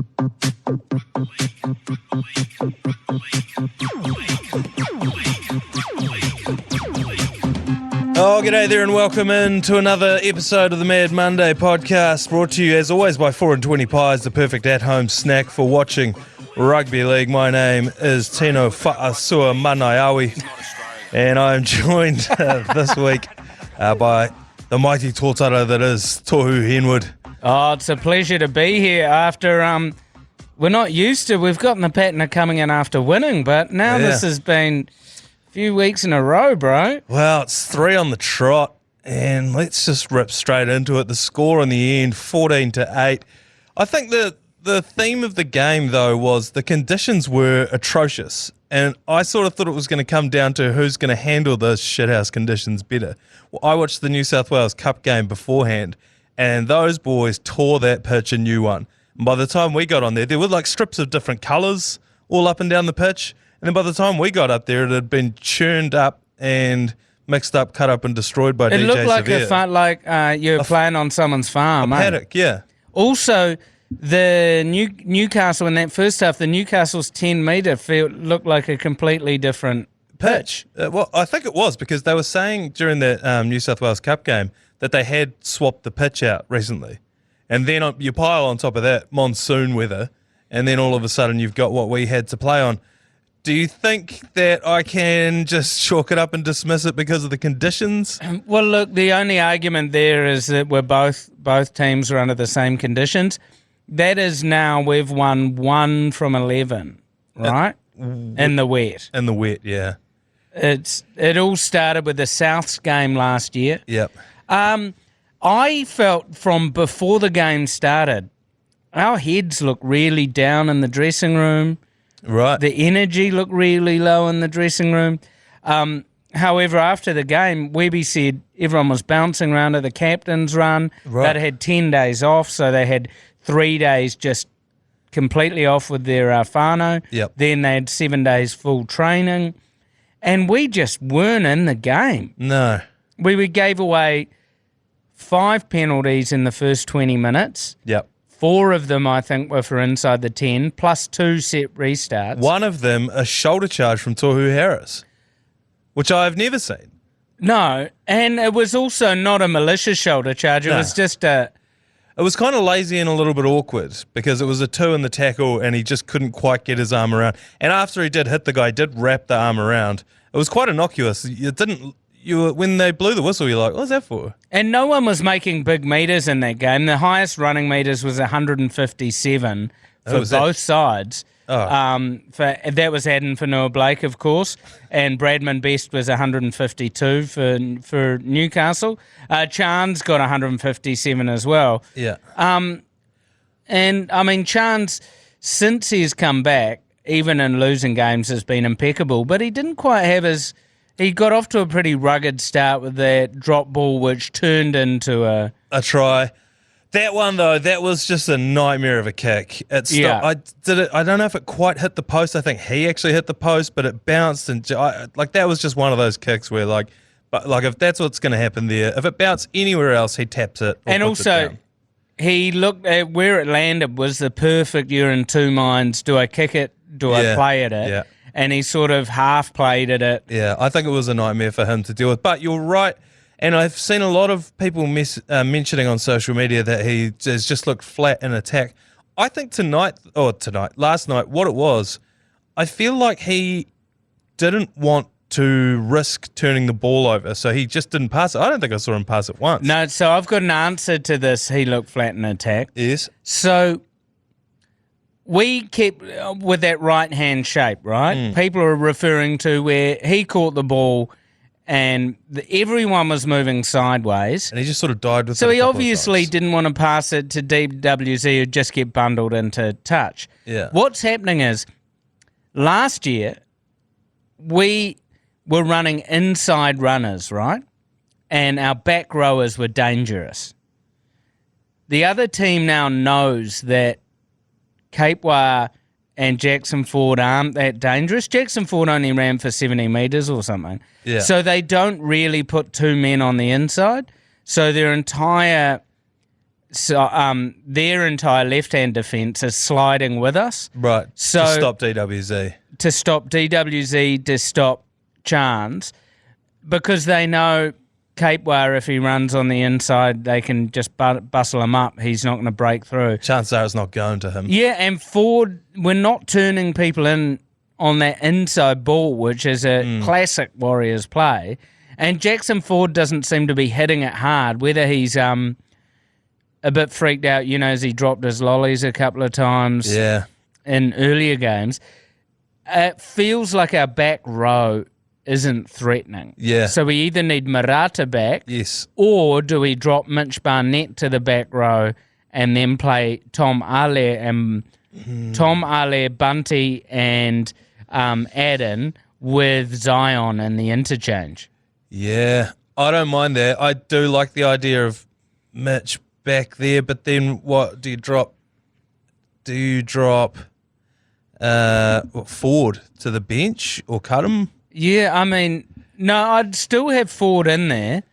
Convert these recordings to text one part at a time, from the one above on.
Oh, g'day there and welcome in to another episode of the Mad Monday podcast, brought to you as always by 4 and 20 Pies, the perfect at-home snack for watching rugby league. My name is Tino Fa'asua Manaiawi, and I am joined this week by the mighty tōtara that is Tohu Henwood. Oh, it's a pleasure to be here after, we're not used to, we've gotten the pattern of coming in after winning, but now this has been a few weeks in a row, bro. Well, it's 3 on the trot, and let's just rip straight into it. The score in the end, 14-8. I think the theme of the game, though, was the conditions were atrocious, and I sort of thought it was going to come down to who's going to handle those shithouse conditions better. Well, I watched the New South Wales Cup game beforehand, and those boys tore that pitch a new one. And by the time we got on there were like strips of different colours all up and down the pitch. And then by the time we got up there, it had been churned up and mixed up, cut up and destroyed by DJ Severe. It looked like you were playing on someone's farm. Paddock, yeah. Also, the Newcastle in that first half, the Newcastle's 10-metre field looked like a completely different pitch. Well, I think it was because they were saying during that New South Wales Cup game that they had swapped the pitch out recently. And then you pile on top of that monsoon weather, and then all of a sudden you've got what we had to play on. Do you think that I can just chalk it up and dismiss it because of the conditions? Well, look, the only argument there is that both teams are under the same conditions. That is now we've won 1 from 11, right? In the wet. In the wet, yeah. It all started with the Souths game last year. Yep. I felt from before the game started, our heads looked really down in the dressing room. Right. The energy looked really low in the dressing room. However, after the game, Webby said everyone was bouncing around at the captain's run. Right. They'd had 10 days off, so they had 3 days just completely off with their whānau. Yep. Then they had 7 days full training. And we just weren't in the game. No. We gave away 5 penalties in the first 20 minutes. Yep. 4 of them, I think, were for inside the 10, plus 2 set restarts. One of them, a shoulder charge from Tohu Harris, which I've never seen. No, and it was also not a malicious shoulder charge. It was just a... It was kind of lazy and a little bit awkward because it was a 2 in the tackle and he just couldn't quite get his arm around. And after he did hit the guy, he did wrap the arm around. It was quite innocuous. When they blew the whistle, you're like, what's that for? And no one was making big meters in that game. The highest running meters was 157 for both sides. Oh. That was Adam Fanua Blake, of course, and Bradman Best was 152 for Newcastle. Chan's got 157 as well. Yeah. And I mean, Chan's, since he's come back, even in losing games, has been impeccable, but he didn't quite have his... He got off to a pretty rugged start with that drop ball, which turned into a try. That one, though, that was just a nightmare of a kick. I don't know if it quite hit the post. I think he actually hit the post, but it bounced. And that was just one of those kicks where, if that's what's going to happen there, if it bounced anywhere else, he taps it. And also, he looked at where it landed was the perfect, you're in two minds. Do I kick it? Do I play at it? Yeah. And he sort of half played at it. Yeah, I think it was a nightmare for him to deal with. But you're right. And I've seen a lot of people mentioning on social media that he has just looked flat in attack. I think last night, what it was, I feel like he didn't want to risk turning the ball over, so he just didn't pass it. I don't think I saw him pass it once. No, so I've got an answer to this. He looked flat in attack. Yes. So we kept with that right-hand shape, right? People are referring to where he caught the ball and everyone was moving sideways. And he just sort of died with it. So he obviously didn't want to pass it to DWZ, who'd just get bundled into touch. Yeah. What's happening is, last year, we were running inside runners, right? And our back rowers were dangerous. The other team now knows that Cape Wā and Jackson Ford aren't that dangerous. Jackson Ford only ran for 70 metres or something. Yeah. So they don't really put 2 men on the inside. So their entire So their entire left-hand defence is sliding with us. Right. So to stop DWZ. To stop DWZ, to stop Chance, because they know Cape Ware, if he runs on the inside, they can just bustle him up. He's not going to break through. Chances are it's not going to him. Yeah, and Ford, we're not turning people in on that inside ball, which is a classic Warriors play. And Jackson Ford doesn't seem to be hitting it hard, whether he's a bit freaked out, as he dropped his lollies a couple of times in earlier games. It feels like our back row isn't threatening. Yeah. So we either need Murata back, Yes. or do we drop Mitch Barnett to the back row and then play Tom Ale, Bunty, and Adden with Zion in the interchange? Yeah, I don't mind that. I do like the idea of Mitch back there, but then what do you drop? Do you drop Ford to the bench or cut him? Yeah, I mean, no, I'd still have Ford in there.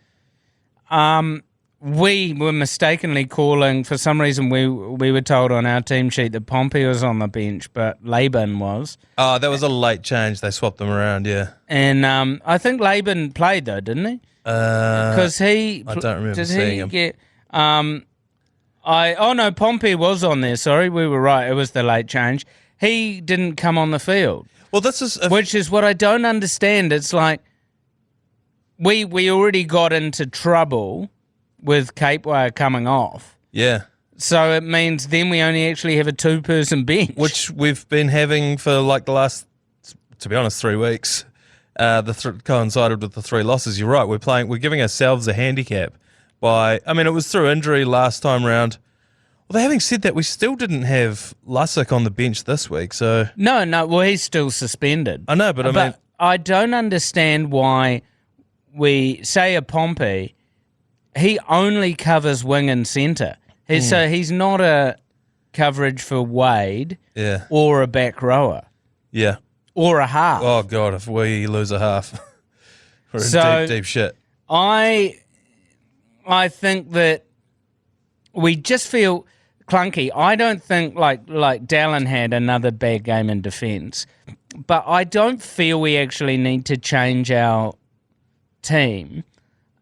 We were mistakenly calling, for some reason we were told on our team sheet that Pompey was on the bench, but Laban was. Oh, that was a late change. They swapped them around, yeah. And I think Laban played though, didn't he? Because I don't remember seeing him. No, Pompey was on there, sorry, we were right, it was the late change. He didn't come on the field. Well, this is... Which is what I don't understand. It's like we already got into trouble with Cape Ware coming off. Yeah. So it means then we only actually have a two-person bench. Which we've been having for like the last, to be honest, 3 weeks. Coincided with the 3 losses. You're right. We're giving ourselves a handicap by... I mean, it was through injury last time round. Well, having said that, we still didn't have Lussick on the bench this week, so... No, well, he's still suspended. I know, but I don't understand why we say a Pompey, he only covers wing and centre. So he's not a coverage for Wade or a back rower. Yeah. Or a half. Oh, God, if we lose a half, we're in deep shit. I think that we just feel... clunky. I don't think like Dallin had another bad game in defence, but I don't feel we actually need to change our team,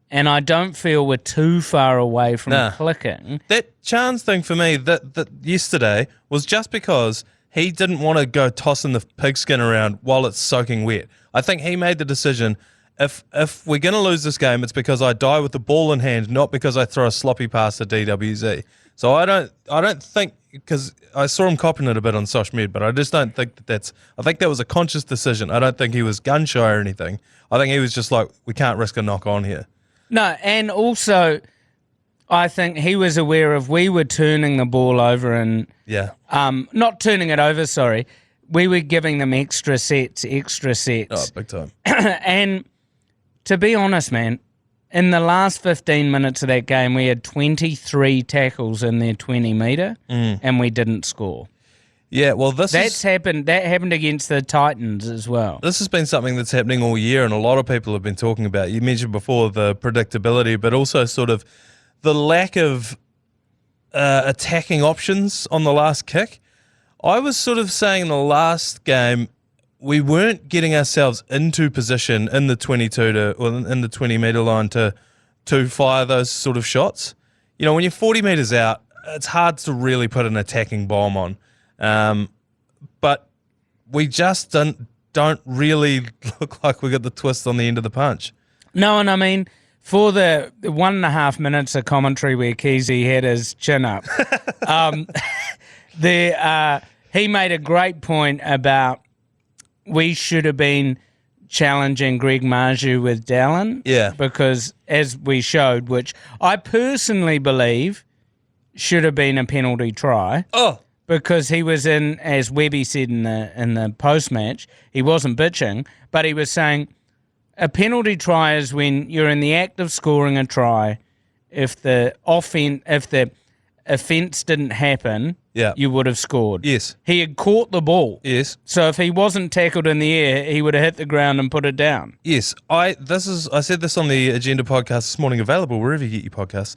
and I don't feel we're too far away from clicking. That Chance thing for me that yesterday was just because he didn't want to go tossing the pigskin around while it's soaking wet. I think he made the decision, if we're going to lose this game, it's because I die with the ball in hand, not because I throw a sloppy pass to DWZ. So I don't think, because I saw him copping it a bit on Sosh Med, but I just don't think I think that was a conscious decision. I don't think he was gun shy or anything. I think he was just like, we can't risk a knock on here. No, and also I think he was aware of we were turning the ball over and not turning it over, sorry. We were giving them extra sets. Oh, big time. And to be honest, man, in the last 15 minutes of that game, we had 23 tackles in their 20-metre, and we didn't score. Yeah, well, That happened against the Titans as well. This has been something that's happening all year, and a lot of people have been talking about. You mentioned before the predictability, but also sort of the lack of attacking options on the last kick. I was sort of saying in the last game, we weren't getting ourselves into position in the 22 in the 20-metre line to fire those sort of shots. You know, when you're 40 metres out, it's hard to really put an attacking bomb on. But we just don't really look like we got the twist on the end of the punch. No, and I mean, for the 1.5 minutes of commentary where Keezy had his chin up, he made a great point about we should have been challenging Greg Marju with Dallin. Yeah. Because as we showed, which I personally believe should have been a penalty try. Oh. Because he was in, as Webby said in the post-match, he wasn't bitching, but he was saying a penalty try is when you're in the act of scoring a try. If the offence didn't happen, you would have scored. Yes. He had caught the ball. Yes. So if he wasn't tackled in the air, he would have hit the ground and put it down. Yes. I said this on the Agenda podcast this morning, available wherever you get your podcasts.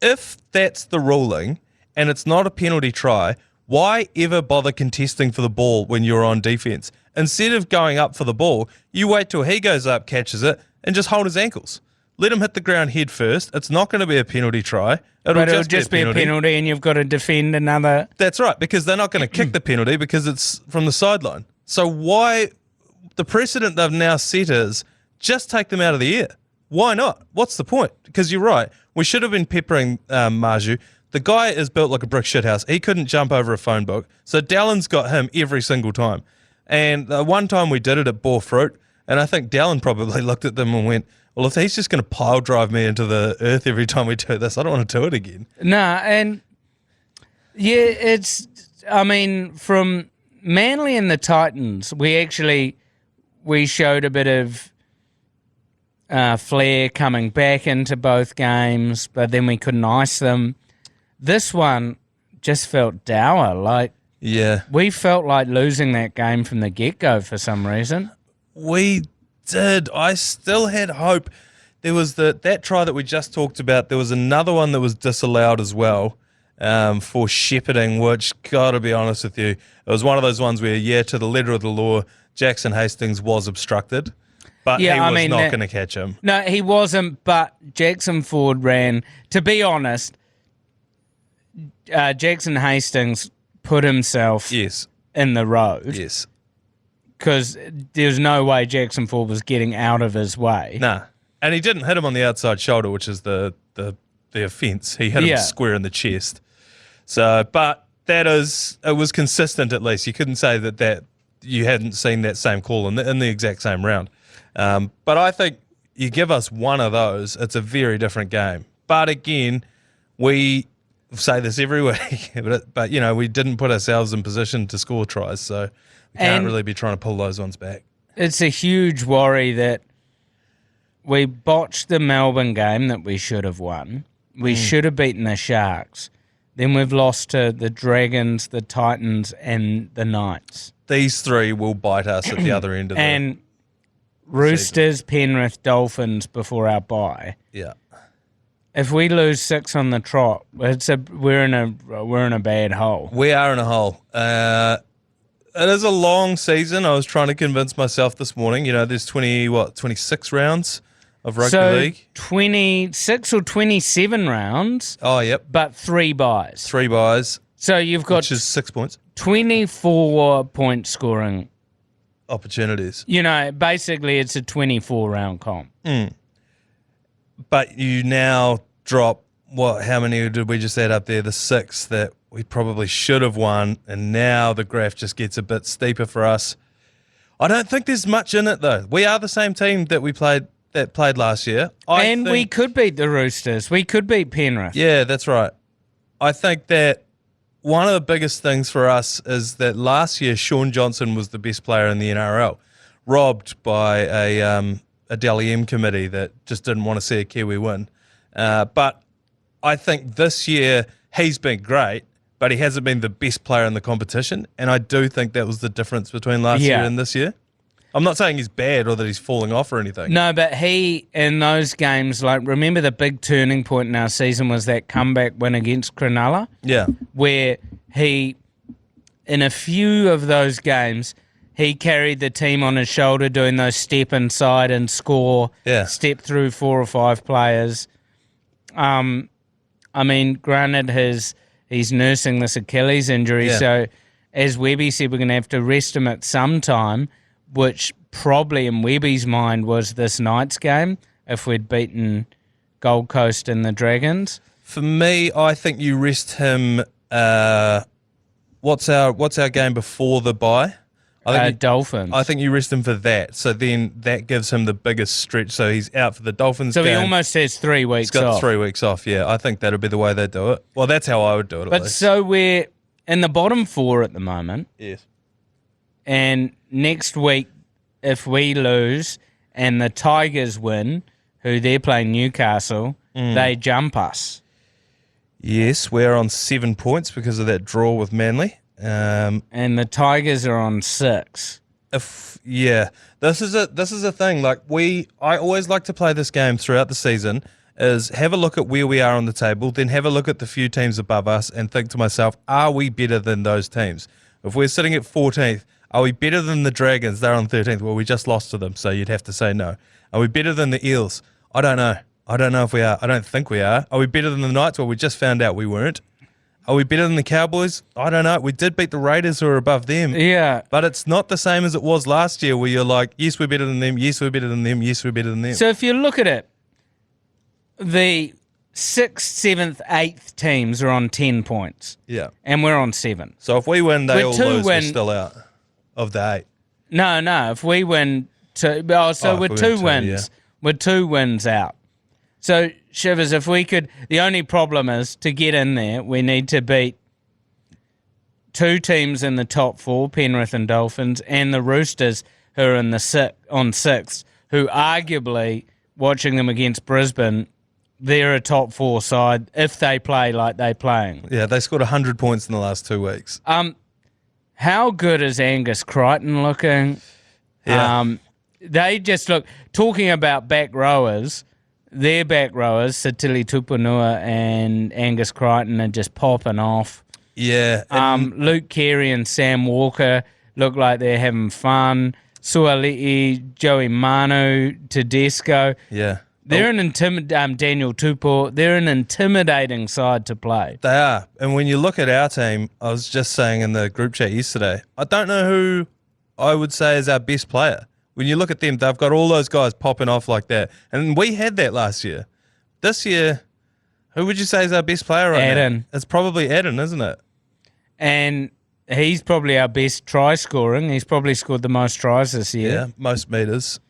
if that's the ruling and it's not a penalty try, why ever bother contesting for the ball when you're on defense? Instead of going up for the ball, you wait till he goes up, catches it, and just hold his ankles. Let him hit the ground head first. It's not going to be a penalty try. It'll just be a penalty and you've got to defend another. That's right, because they're not going to kick the penalty because it's from the sideline. So why the precedent they've now set is just take them out of the air. Why not? What's the point? Because you're right. We should have been peppering Maju. The guy is built like a brick shithouse. He couldn't jump over a phone book. So Dallon's got him every single time. And the one time we did it, it bore fruit. And I think Dallon probably looked at them and went, well, if he's just going to pile drive me into the earth every time we do this, I don't want to do it again. Nah, and yeah, from Manly and the Titans, we showed a bit of flair coming back into both games, but then we couldn't ice them. This one just felt dour. Yeah, we felt like losing that game from the get-go for some reason. We did. I still had hope. There was that try that we just talked about. There was another one that was disallowed as well for shepherding, which, gotta be honest with you, it was one of those ones where, to the letter of the law, Jackson Hastings was obstructed, but he was not going to catch him. No, he wasn't, but Jackson Ford ran. To be honest, Jackson Hastings put himself in the road. Yes. Because there's no way Jackson Ford was getting out of his way. Nah. And he didn't hit him on the outside shoulder, which is the offence. He hit him square in the chest. So, but it was consistent at least. You couldn't say that you hadn't seen that same call in the exact same round. But I think you give us one of those, it's a very different game. But again, we say this every week, but we didn't put ourselves in position to score tries, so we can't really be trying to pull those ones back. It's a huge worry that we botched the Melbourne game that we should have won. We should have beaten the Sharks. Then we've lost to the Dragons, the Titans, and the Knights. These three will bite us at the other end of and Roosters, Penrith, Dolphins before our bye. Yeah. If we lose 6 on the trot, we're in a bad hole. We are in a hole. It is a long season. I was trying to convince myself this morning. There's 26 rounds of rugby league. 26 or 27 rounds. Oh, yep. But 3 byes. 3 byes. So you've got, which is 6 points. 24 point scoring opportunities. Basically it's a 24 round comp. But you now drop, how many did we just add up there? The 6 that we probably should have won, and now the graph just gets a bit steeper for us. I don't think there's much in it, though. We are the same team that played last year. We could beat the Roosters. We could beat Penrith. Yeah, that's right. I think that one of the biggest things for us is that last year Sean Johnson was the best player in the NRL, robbed by a Dally M committee that just didn't want to see a Kiwi win. But I think this year he's been great, but he hasn't been the best player in the competition, and I do think that was the difference between last year and this year. I'm not saying he's bad or that he's falling off or anything. No, but he, in those games, remember the big turning point in our season was that comeback win against Cronulla? Yeah. Where he, in a few of those games, he carried the team on his shoulder doing those step inside and score, step through 4 or 5 players. Granted, he's nursing this Achilles injury, so as Webby said, we're going to have to rest him at some time, which probably in Webby's mind was this Knights game, if we'd beaten Gold Coast and the Dragons. For me, I think you rest him. What's our game before the bye? Dolphins. I think you rest him for that. So then that gives him the biggest stretch. So he's out for the Dolphins game. So he almost has 3 weeks off. He's got 3 weeks off, yeah. I think that'll be the way they do it. Well, that's how I would do it, But so we're in the bottom 4 at the moment. Yes. And next week, if we lose and the Tigers win, who they're playing Newcastle, they jump us. Yes, we're on 7 points because of that draw with Manly. And the Tigers are on 6. This is a thing. I always like to play this game throughout the season is have a look at where we are on the table, then have a look at the few teams above us and think to myself, are we better than those teams? If we're sitting at 14th, are we better than the Dragons? They're on 13th. Well, we just lost to them, so you'd have to say no. Are we better than the Eels? I don't know. I don't know if we are. I don't think we are. Are we better than the Knights? Well, we just found out we weren't. Are we better than the Cowboys? I don't know. We did beat the Raiders, who are above them. Yeah. But it's not the same as it was last year, where you're like, yes, we're better than them. Yes, we're better than them. Yes, we're better than them. So if you look at it, the 6th, 7th, 8th teams are on 10 points. Yeah. And we're on 7. So if we win, they We're all two lose. We're win- still out of the 8. No. If we win two, we're if we two win two, wins. yeah. We're 2 wins out. So Shivers, if we could, the only problem is to get in there, we need to beat 2 teams in the top 4, Penrith and Dolphins, and the Roosters, who are in the on 6th, who arguably, watching them against Brisbane, they're a top 4 side if they play like they're playing. Yeah, they scored 100 points in the last 2 weeks. How good is Angus Crichton looking? Yeah. They just look, talking about back rowers, their back rowers, Satili Tupanua and Angus Crichton, are just popping off. Yeah. Luke Carey and Sam Walker look like they're having fun. Suali'i, Joey Manu, Tedesco. Yeah. They're Daniel Tupou. They're an intimidating side to play. They are. And when you look at our team, I was just saying in the group chat yesterday, I don't know who I would say is our best player. When you look at them, they've got all those guys popping off like that. And we had that last year. This year, who would you say is our best player right now? Adden. It's probably Adden, isn't it? And he's probably our best try scoring. He's probably scored the most tries this year. Yeah, most meters.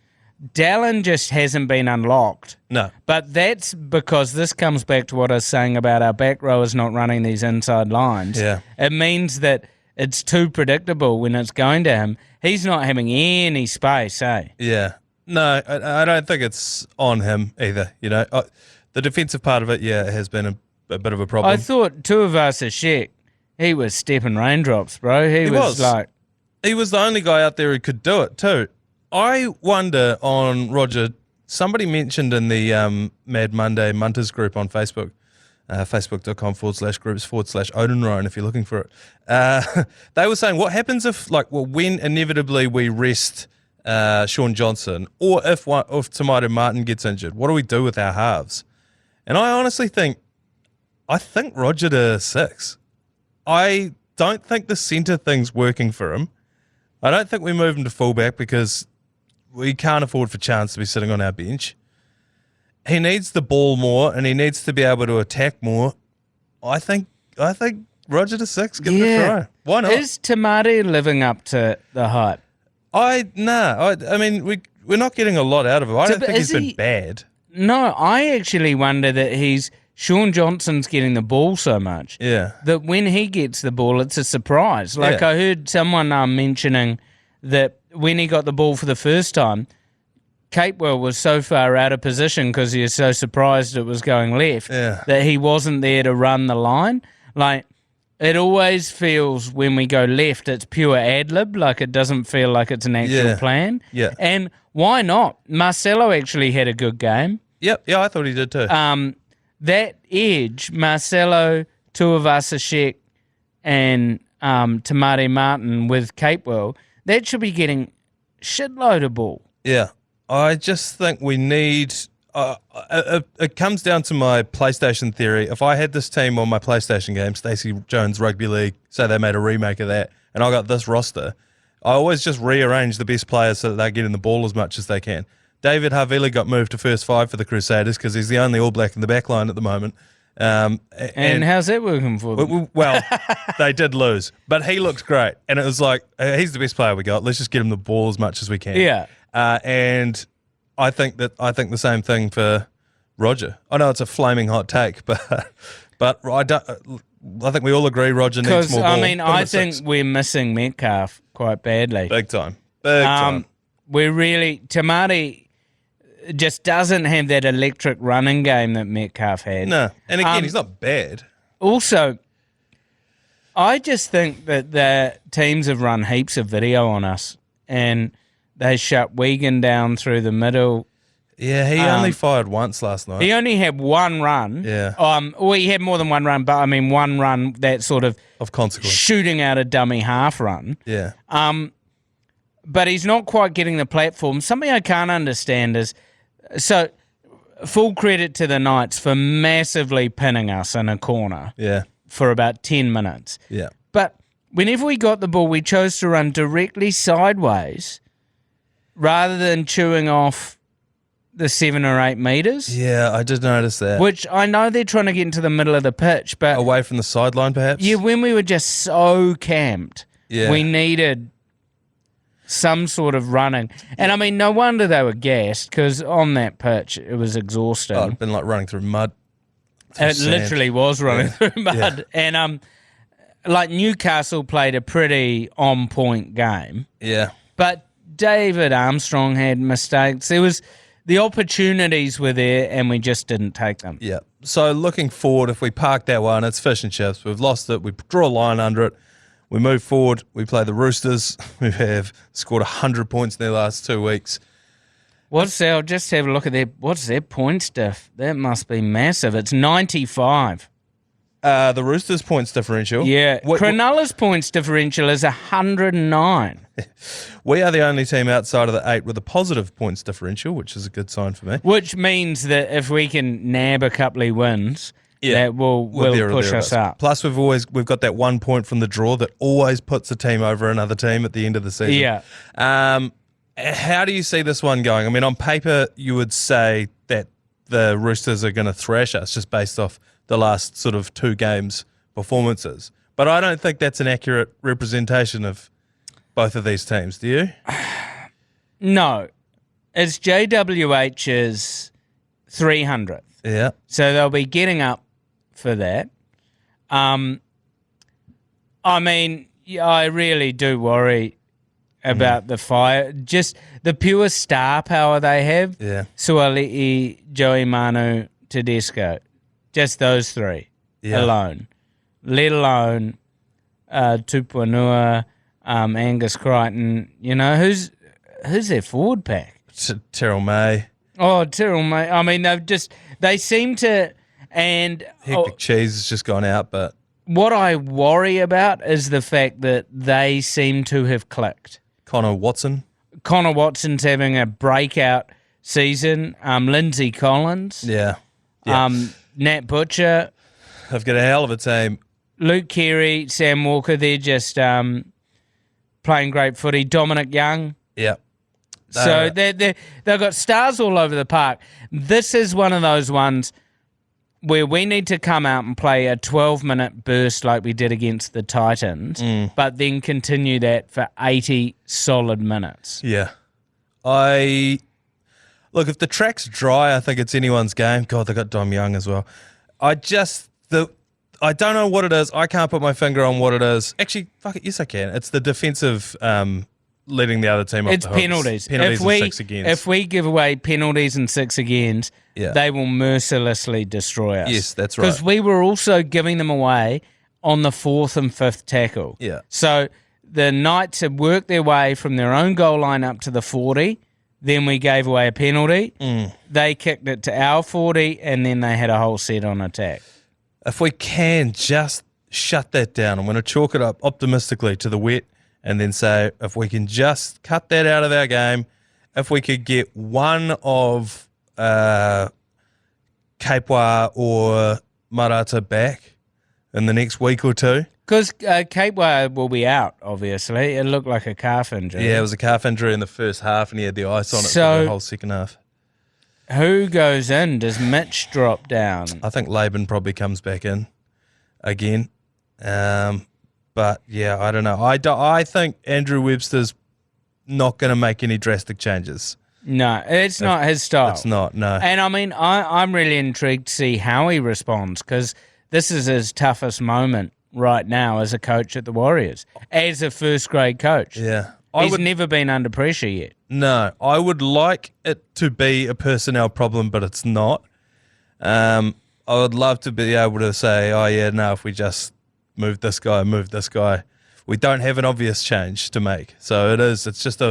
Dallin just hasn't been unlocked. No. But that's because this comes back to what I was saying about our back rowers not running these inside lines. Yeah. It means that it's too predictable when it's going to him. He's not having any space, eh? Yeah. No, I don't think it's on him either. You know, the defensive part of it, yeah, has been a bit of a problem. I thought Tuivasa-Sheck, he was stepping raindrops, bro. He was like... He was the only guy out there who could do it too. I wonder on Roger, somebody mentioned in the Mad Monday Munters group on Facebook, facebook.com/groups/Odenryan if you're looking for it. They were saying, what happens if, when inevitably we rest Sean Johnson, or if Tamari Martin gets injured, what do we do with our halves? And I honestly think Roger to 6. I don't think the centre thing's working for him. I don't think we move him to fullback because we can't afford for Chance to be sitting on our bench. He needs the ball more and he needs to be able to attack more. I think Roger to 6, give him a try. Why not? Is Tamari living up to the hype? I mean, we're not getting a lot out of him. I don't think he's been bad. No, I actually wonder that Sean Johnson's getting the ball so much. Yeah. That when he gets the ball, it's a surprise. I heard someone mentioning that when he got the ball for the first time, Capewell was so far out of position because he was so surprised it was going left that he wasn't there to run the line. It always feels when we go left, it's pure ad-lib. It doesn't feel like it's an actual plan. Yeah. And why not? Marcelo actually had a good game. Yep. Yeah, I thought he did too. That edge, Marcelo, Tuivasa-Sheck, and Tamari Martin with Capewell, that should be getting shitload of ball. Yeah. I just think we need... it comes down to my PlayStation theory. If I had this team on my PlayStation game, Stacey Jones Rugby League, say they made a remake of that, and I got this roster, I always just rearrange the best players so that they're getting the ball as much as they can. David Havili got moved to first 5 for the Crusaders because he's the only All Black in the back line at the moment. And how's that working for them? Well, they did lose, but he looks great. And it was like, he's the best player we got. Let's just get him the ball as much as we can. Yeah. And I think the same thing for Roger. I know it's a flaming hot take, but I think we all agree Roger needs more ball. I think we're missing Metcalf quite badly. Big time. Big time. We're really... Tamari just doesn't have that electric running game that Metcalf had. No. And again, he's not bad. Also, I just think that the teams have run heaps of video on us and they shut Wigan down through the middle. Yeah, he only fired once last night. He only had one run. Yeah. Well, he had more than one run, but I mean one run that sort of consequence. shooting out a dummy half run. Yeah. But he's not quite getting the platform. Something I can't understand is, so full credit to the Knights for massively pinning us in a corner Yeah. for about 10 minutes. Yeah. But whenever we got the ball, we chose to run directly sideways rather than chewing off the 7 or 8 metres. Yeah, I did notice that. Which I know they're trying to get into the middle of the pitch, but Away from the sideline, perhaps? yeah, when we were just so camped, we needed some sort of running. And I mean, no wonder they were gassed, because on that pitch, it was exhausting. Oh, it'd been like running through mud. It literally was running through mud. Yeah. And like Newcastle played a pretty on-point game. Yeah. But David Armstrong had mistakes. The opportunities were there, and we just didn't take them. Yeah. So looking forward, if we park that one, it's fish and chips. We've lost it. We draw a line under it. We move forward. We play the Roosters. We have scored 100 points in their last 2 weeks. Just have a look at what's their points diff? That must be massive. It's 95. The Roosters' points differential. Yeah. Cronulla's points differential is 109. We are the only team outside of the 8 with a positive points differential, which is a good sign for me. Which means that if we can nab a couple of wins, that will push us up. Plus, we've got that 1 point from the draw that always puts a team over another team at the end of the season. Yeah. How do you see this one going? I mean, on paper, you would say that the Roosters are going to thrash us just based off the last sort of 2 games' performances. But I don't think that's an accurate representation of both of these teams. Do you? No. It's JWH's 300th. Yeah. So they'll be getting up for that. I mean, I really do worry about the fire. Just the pure star power they have. Yeah. Suali'i, Joey Manu, Tedesco. Just those 3 alone. Let alone Tupuanua, Angus Crichton. You know, who's their forward pack? Terrell May. Oh, Terrell May. I mean, they seem to, and Hectic Cheese has just gone out, but what I worry about is the fact that they seem to have clicked. Connor Watson's having a breakout season. Lindsay Collins. Yeah. Nat Butcher. They've got a hell of a team. Luke Keary, Sam Walker, they're just playing great footy. Dominic Young. Yeah. So they've got stars all over the park. This is one of those ones where we need to come out and play a 12-minute burst like we did against the Titans, but then continue that for 80 solid minutes. Yeah. Look, if the track's dry, I think it's anyone's game. God, they got Dom Young as well. I don't know what it is. I can't put my finger on what it is. Actually, fuck it, yes I can. It's the defensive letting the other team off it's the hooks. penalties. Penalties and 6 against. If we give away penalties and 6 against, Yeah. they will mercilessly destroy us. Yes, that's right. Because we were also giving them away on the 4th and 5th tackle. Yeah. So the Knights had worked their way from their own goal line up to the 40. Then we gave away a penalty. They kicked it to our 40, and then they had a whole set on attack. If we can just shut that down, I'm going to chalk it up optimistically to the wet and then say if we can just cut that out of our game, if we could get one of Kapua or Marata back in the next week or 2. Because Kapua will be out, obviously. It looked like a calf injury. Yeah, it was a calf injury in the first half and he had the ice on it for the whole second half. Who goes in? Does Mitch drop down? I think Laban probably comes back in again. But, yeah, I don't know. I think Andrew Webster's not going to make any drastic changes. No, it's not his style. It's not, no. And, I mean, I'm really intrigued to see how he responds because this is his toughest moment right now as a coach at the Warriors, as a first-grade coach. Yeah. He's never been under pressure yet. No, I would like it to be a personnel problem, but it's not. I would love to be able to say, oh, yeah, no, if we just move this guy. We don't have an obvious change to make. So it's just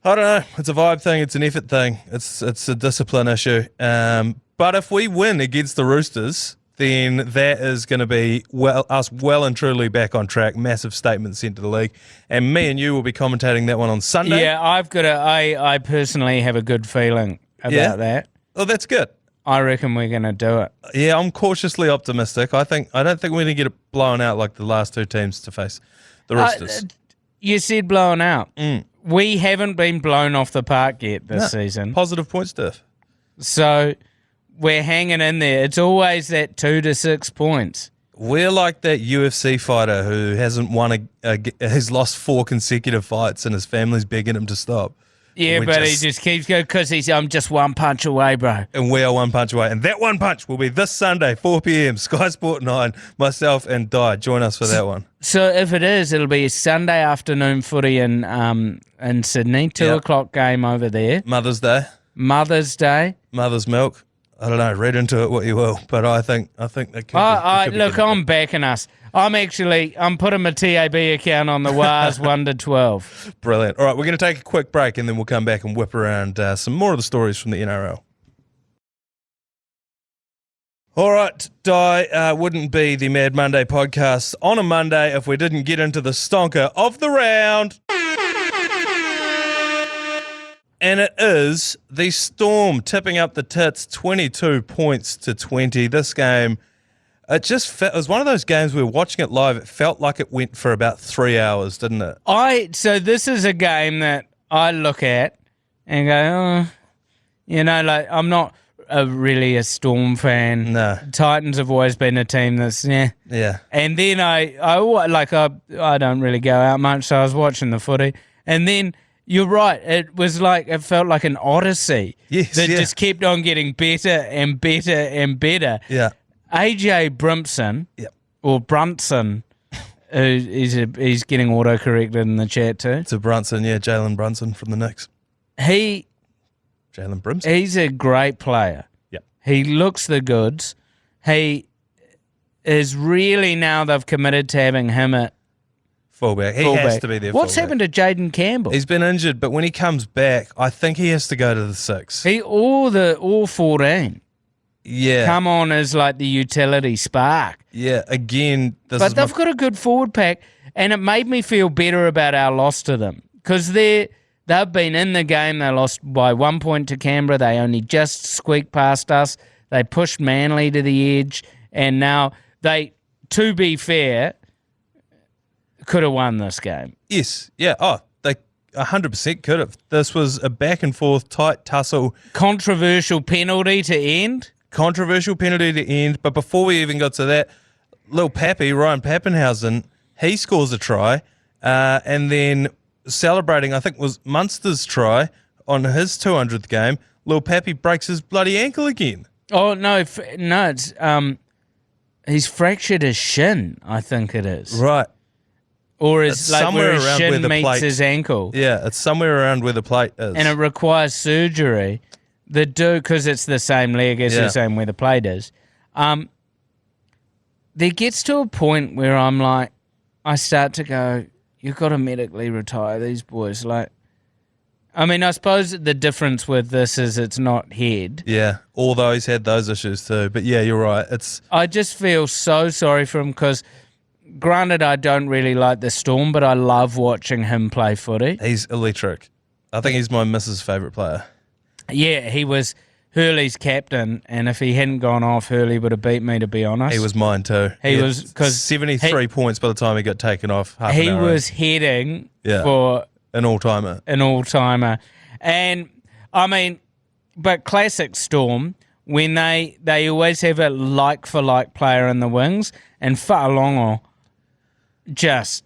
I don't know. It's a vibe thing. It's an effort thing. It's a discipline issue. But if we win against the Roosters, then that is going to be us well and truly back on track. Massive statement sent to the league. And me and you will be commentating that one on Sunday. Yeah, I personally have a good feeling about that. Oh, that's good. I reckon we're going to do it. Yeah, I'm cautiously optimistic. I don't think we're going to get it blown out like the last two teams to face the Roosters. You said blown out. We haven't been blown off the park yet this season. Positive point, Steph. So we're hanging in there. It's always that 2 to 6 points. We're like that UFC fighter who hasn't won has lost 4 consecutive fights and his family's begging him to stop. Yeah, but he just keeps going because I'm just one punch away, bro. And we are one punch away. And that one punch will be this Sunday, 4 p.m, Sky Sport 9. Myself and Dai. Join us for that one. So if it is, it'll be a Sunday afternoon footy in Sydney, 2 o'clock game over there. Mother's Day. Mother's Day. Mother's Milk. I don't know. Read into it what you will, but I think that could look, I'm backing us. I'm putting my TAB account on the WARS 1 to 12. Brilliant. All right, we're going to take a quick break and then we'll come back and whip around some more of the stories from the NRL. All right, Dai, wouldn't be the Mad Monday podcast on a Monday if we didn't get into the stonker of the round. And it is the Storm tipping up the tits 22 points to 20. This game, it was one of those games we were watching it live. It felt like it went for about 3 hours, didn't it? So this is a game that I look at and go, I'm not really a Storm fan. No. Titans have always been a team that's, Yeah. And then I don't really go out much, so I was watching the footy. And then you're right. It felt like an odyssey that just kept on getting better and better and better. Yeah. AJ Brimson, or Brunson, he's getting autocorrected in the chat too. It's a Brunson, Jalen Brunson from the Knicks. Jalen Brimson. He's a great player. Yeah. He looks the goods. He is really, now they've committed to having him at fullback. He has to be there. What's happened to Jaden Campbell? He's been injured, but when he comes back, I think he has to go to the 6. All 14. Yeah. Come on as like the utility spark. Yeah, again. But they've got a good forward pack, and it made me feel better about our loss to them because they've been in the game. They lost by 1 point to Canberra. They only just squeaked past us. They pushed Manly to the edge, and now to be fair, could have won this game. Yes. Yeah. Oh, they 100% could have. This was a back and forth, tight tussle. Controversial penalty to end. But before we even got to that, little Pappy, Ryan Pappenhausen, he scores a try, and then celebrating, I think was Munster's try on his 200th game, little Pappy breaks his bloody ankle again. Oh, no, it's he's fractured his shin, I think it is. Right. Or it's like somewhere where his shin meets his ankle. Yeah, it's somewhere around where the plate is. And it requires surgery. Because it's the same leg, it's the same where the plate is. There gets to a point where I'm like, I start to go, you've got to medically retire these boys. Like, I mean, I suppose the difference with this is it's not head. Yeah, although he's had those issues too. But yeah, you're right. I just feel so sorry for him because, granted, I don't really like the Storm, but I love watching him play footy. He's electric. I think he's my missus' favourite player. Yeah, he was Hurley's captain, and if he hadn't gone off, Hurley would have beat me, to be honest. He was mine too. He was, because 73 points by the time he got taken off. He was heading for an all-timer. And, I mean, but classic Storm, when they always have a like-for-like player in the wings, and Fa'alongo just...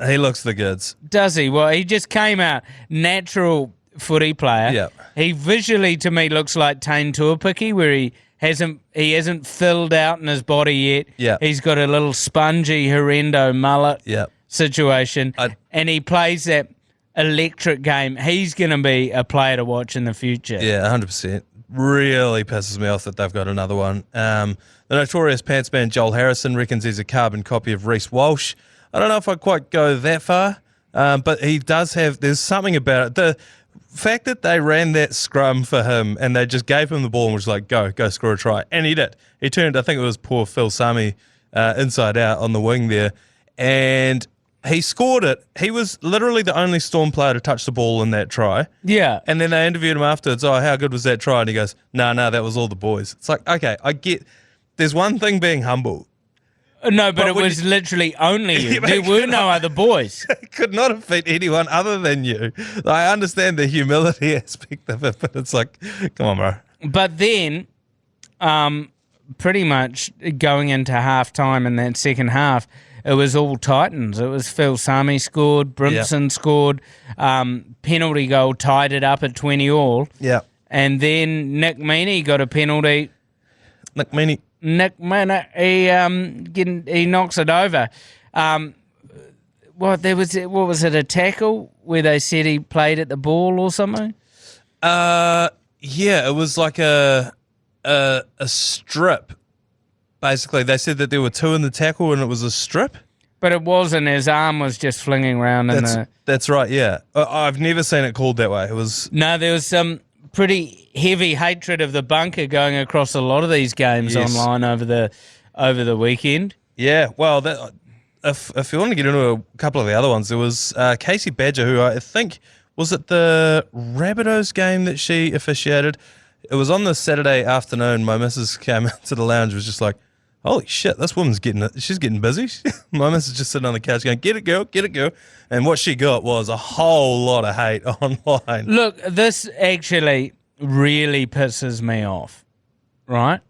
He looks the goods. Does he? Well, he just came out natural footy player. Yeah. He visually to me looks like Tane Tuapiki, where he hasn't filled out in his body yet. Yeah. He's got a little spongy horrendo mullet situation. And he plays that electric game. He's going to be a player to watch in the future. Yeah, 100%. Really pisses me off that they've got another one. The notorious pantsman Joel Harrison reckons he's a carbon copy of Reece Walsh. I don't know if I'd quite go that far, But he does have, there's something about it. The fact that they ran that scrum for him and they just gave him the ball and was like, go score a try. And he did. He turned, I think it was poor Phil Sami inside out on the wing there. And he scored it. He was literally the only Storm player to touch the ball in that try. Yeah. And then they interviewed him afterwards. Oh, how good was that try? And he goes, no, that was all the boys. It's like, okay, I get, there's one thing being humble. No, but it was literally only you. There were no other boys. It could not have beat anyone other than you. I understand the humility aspect of it, but it's like, come on, bro. But then, pretty much going into halftime in that second half, it was all Titans. It was Phil Sami scored, Brimson scored, penalty goal tied it up at 20 all. Yeah. And then Nick Meaney got a penalty. Nick Meaney, he knocks it over. What was it, a tackle where they said he played at the ball or something? Yeah, it was like a strip. Basically, they said that there were two in the tackle and it was a strip. But it wasn't. His arm was just flinging around. That's right, yeah. I've never seen it called that way. It was... No, there was some pretty heavy hatred of the bunker going across a lot of these games online over the weekend. Yeah, well, if you want to get into a couple of the other ones, there was Casey Badger, who I think, was it the Rabbitohs game that she officiated? It was on the Saturday afternoon. My missus came into the lounge and was just like, holy shit, this woman's she's getting busy. My missus just sitting on the couch going, get it, girl. And what she got was a whole lot of hate online. Look, this actually really pisses me off, right?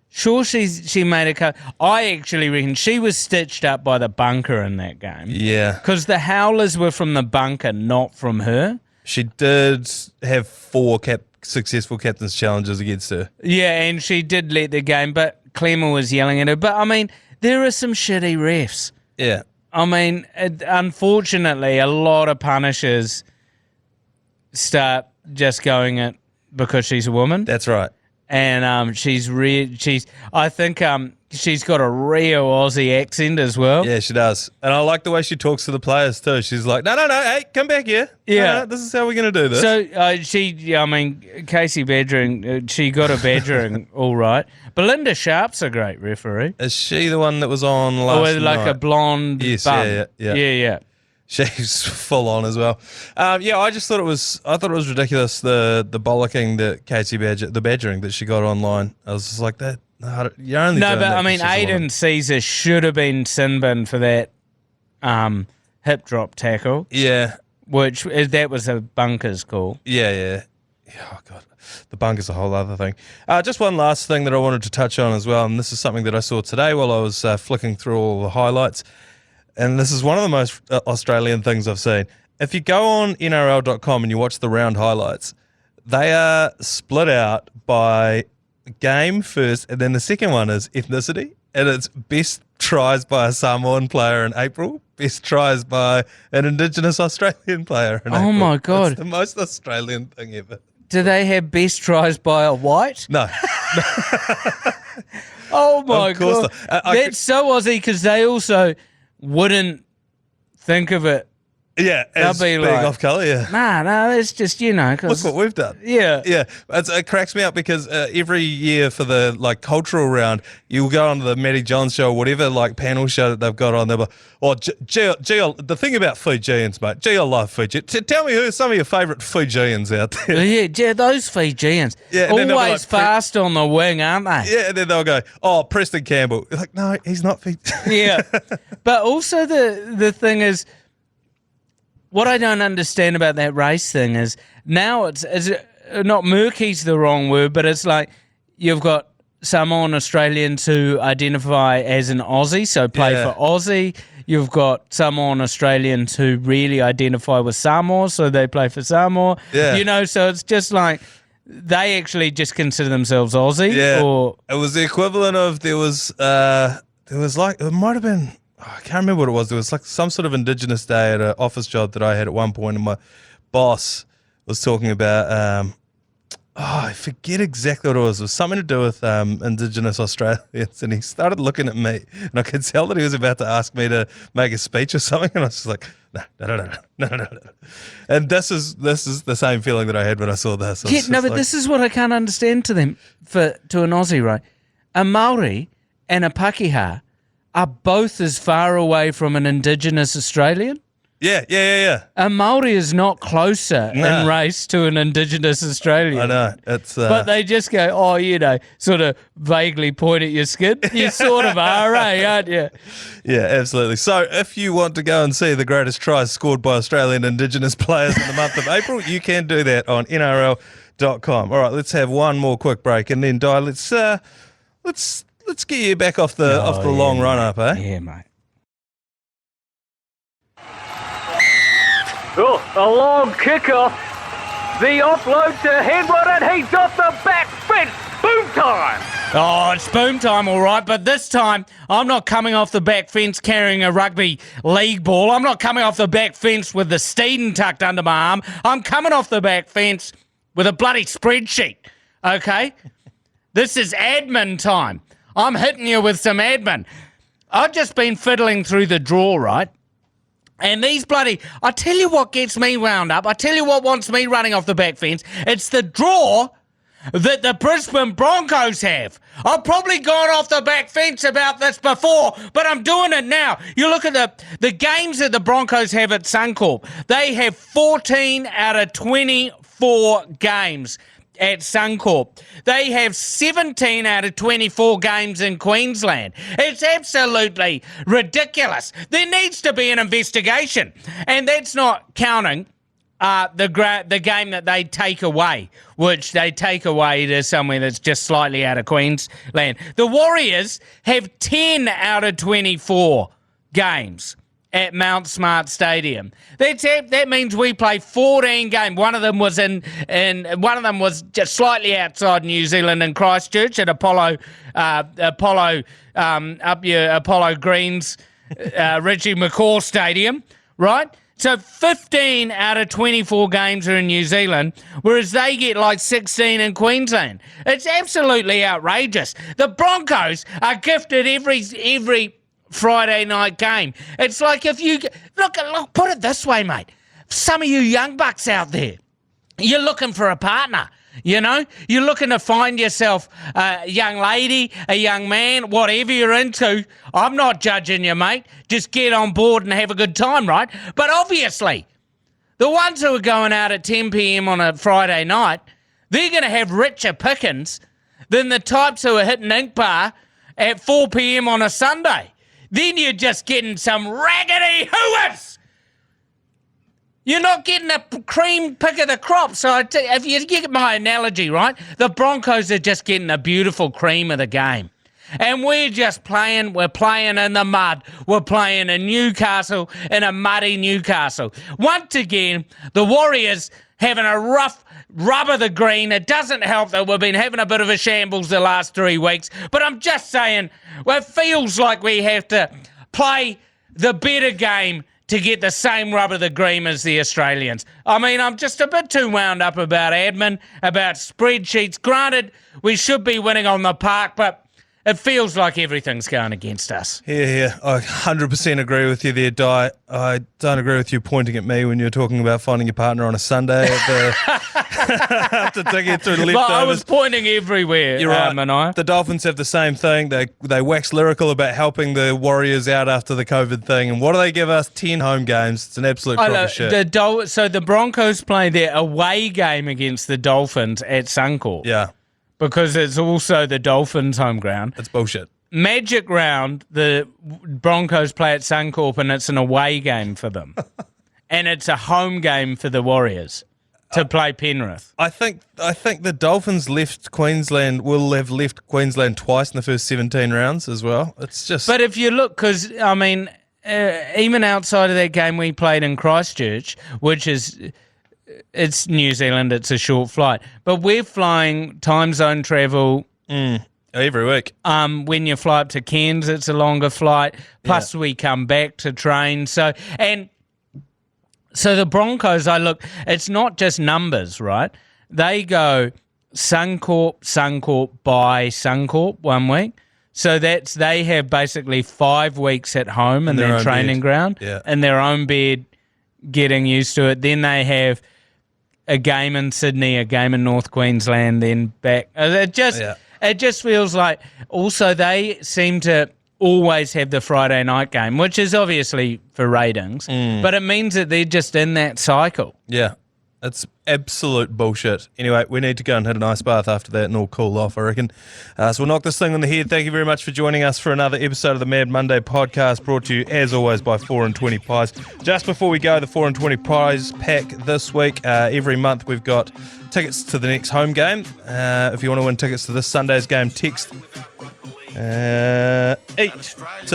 Sure, she made a cut. I actually reckon she was stitched up by the bunker in that game. Yeah. Because the howlers were from the bunker, not from her. She did have 4 successful captain's challenges against her. Yeah, and she did let the game, but Clemmer was yelling at her. But, I mean, there are some shitty refs. Yeah. I mean, unfortunately, a lot of punishers start just going it because she's a woman. That's right. And I think she's got a real Aussie accent as well. Yeah, she does. And I like the way she talks to the players too. She's like, no, hey, come back here. Yeah. No, this is how we're going to do this. So, Casey badgering, she got a badgering all right. Belinda Sharp's a great referee. Is she the one that was on last with like night? a blonde bum? Yeah. She's full on as well. I thought it was ridiculous the bollocking that the badgering that she got online. I was just like that. You're only doing that Aiden Caesar should have been sin bin for that hip drop tackle. Yeah, that was a bunker's call. Yeah. Oh god, the bunker's a whole other thing. Just one last thing that I wanted to touch on as well, and this is something that I saw today while I was flicking through all the highlights. And this is one of the most Australian things I've seen. If you go on NRL.com and you watch the round highlights, they are split out by game first, and then the second one is ethnicity. And it's best tries by a Samoan player in April, best tries by an Indigenous Australian player in April. Oh, my God. It's the most Australian thing ever. Do they have best tries by a white? No. Oh, my God. That's so Aussie because they also wouldn't think of it. Yeah, as being off colour, yeah. No, it's just, look what we've done. Yeah. Yeah, it cracks me up because every year for the cultural round, you'll go on to the Matty Johns show or whatever panel show that they've got on. They're like, the thing about Fijians, mate, I love Fiji. Tell me who are some of your favourite Fijians out there. Yeah, those Fijians. Yeah, always fast on the wing, aren't they? Yeah, and then they'll go, Preston Campbell. You're like, no, he's not Fijian. Yeah, but also the thing is, what I don't understand about that race thing is now it's not murky's the wrong word, but it's like you've got Samoan Australians who identify as an Aussie, so play for Aussie. You've got Samoan Australians who really identify with Samoa, so they play for Samoa. Yeah. So it's just like they actually just consider themselves Aussie. Yeah. Or it was the equivalent of it might have been. I can't remember what it was. There was some sort of Indigenous day at an office job that I had at one point, and my boss was talking about, I forget exactly what it was. It was something to do with Indigenous Australians, and he started looking at me, and I could tell that he was about to ask me to make a speech or something, and I was just like, no. And this is the same feeling that I had when I saw this. Yeah, no, but this is what I can't understand to an Aussie, right? A Maori and a Pakeha are both as far away from an Indigenous Australian. Yeah. A Maori is not closer in race to an Indigenous Australian. I know. It's but they just go, sort of vaguely point at your skin. You sort of are, aren't you? Yeah, absolutely. So if you want to go and see the greatest tries scored by Australian Indigenous players in the month of April, you can do that on NRL.com. All right, let's have one more quick break, and then Dai, let's get you back off the long run up, eh? Yeah, mate. Oh, a long kickoff. The offload to Henwood, and he's off the back fence. Boom time. Oh, it's boom time, all right. But this time, I'm not coming off the back fence carrying a rugby league ball. I'm not coming off the back fence with the Steeden tucked under my arm. I'm coming off the back fence with a bloody spreadsheet, okay? This is admin time. I'm hitting you with some admin. I've just been fiddling through the draw, right? And these I tell you what gets me wound up. I tell you what wants me running off the back fence. It's the draw that the Brisbane Broncos have. I've probably gone off the back fence about this before, but I'm doing it now. You look at the games that the Broncos have at Suncorp. They have 14 out of 24 games at Suncorp. They have 17 out of 24 games in Queensland. It's absolutely ridiculous. There needs to be an investigation. And that's not counting the game that they take away, which they take away to somewhere that's just slightly out of Queensland. The Warriors have 10 out of 24 games at Mount Smart Stadium. That means we play 14 games. One of them was one of them was just slightly outside New Zealand in Christchurch at Apollo Greens, Richie McCaw Stadium, right? So 15 out of 24 games are in New Zealand, whereas they get like 16 in Queensland. It's absolutely outrageous. The Broncos are gifted every Friday night game. It's like if you look, put it this way, mate. Some of you young bucks out there, you're looking for a partner. You know, you're looking to find yourself a young lady, a young man, whatever you're into. I'm not judging you, mate. Just get on board and have a good time, right? But obviously, the ones who are going out at 10 p.m. on a Friday night, they're going to have richer pickings than the types who are hitting Ink Bar at 4 p.m. on a Sunday. Then you're just getting some raggedy hooers. You're not getting a cream pick of the crop. So if you get my analogy, right, the Broncos are just getting a beautiful cream of the game. And we're playing in the mud. We're playing in Newcastle, in a muddy Newcastle. Once again, the Warriors having a rough rub of the green. It doesn't help that we've been having a bit of a shambles the last 3 weeks. But I'm just saying, well, it feels like we have to play the better game to get the same rub of the green as the Australians. I mean, I'm just a bit too wound up about admin, about spreadsheets. Granted, we should be winning on the park, but it feels like everything's going against us. Yeah, I 100% agree with you there, Dai. I don't agree with you pointing at me when you're talking about finding your partner on a Sunday after digging through the leftovers. Well, I was pointing everywhere, You're right. Manaia. The Dolphins have the same thing. They wax lyrical about helping the Warriors out after the COVID thing. And what do they give us? 10 home games. It's an absolute crock of shit. So the Broncos play their away game against the Dolphins at Suncorp. Yeah. Because it's also the Dolphins' home ground. It's bullshit. Magic Round, the Broncos play at Suncorp, and it's an away game for them. And it's a home game for the Warriors to play Penrith. I think the Dolphins will have left Queensland twice in the first 17 rounds as well. It's just... But if you look, because, I mean, even outside of that game we played in Christchurch, which is... It's New Zealand, it's a short flight. But we're flying time zone travel... every week. When you fly up to Cairns, it's a longer flight. Plus we come back to train. So the Broncos, it's not just numbers, right? They go Suncorp by Suncorp 1 week. So they have basically 5 weeks at home in their training ground, in their own bed, getting used to it. Then they have a game in Sydney, a game in North Queensland, then back. It just feels like. Also, they seem to always have the Friday night game, which is obviously for ratings, but it means that they're just in that cycle. Yeah. It's absolute bullshit. Anyway, we need to go and hit an ice bath after that and all cool off, I reckon. So we'll knock this thing on the head. Thank you very much for joining us for another episode of the Mad Monday podcast, brought to you, as always, by 4 and 20 Pies. Just before we go, the 4 and 20 Pies pack this week. Every month we've got tickets to the next home game. If you want to win tickets to this Sunday's game, text 8 to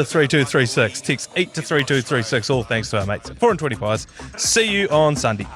3236. Text 8 to 3236. All thanks to our mates at 4 and 20 Pies. See you on Sunday.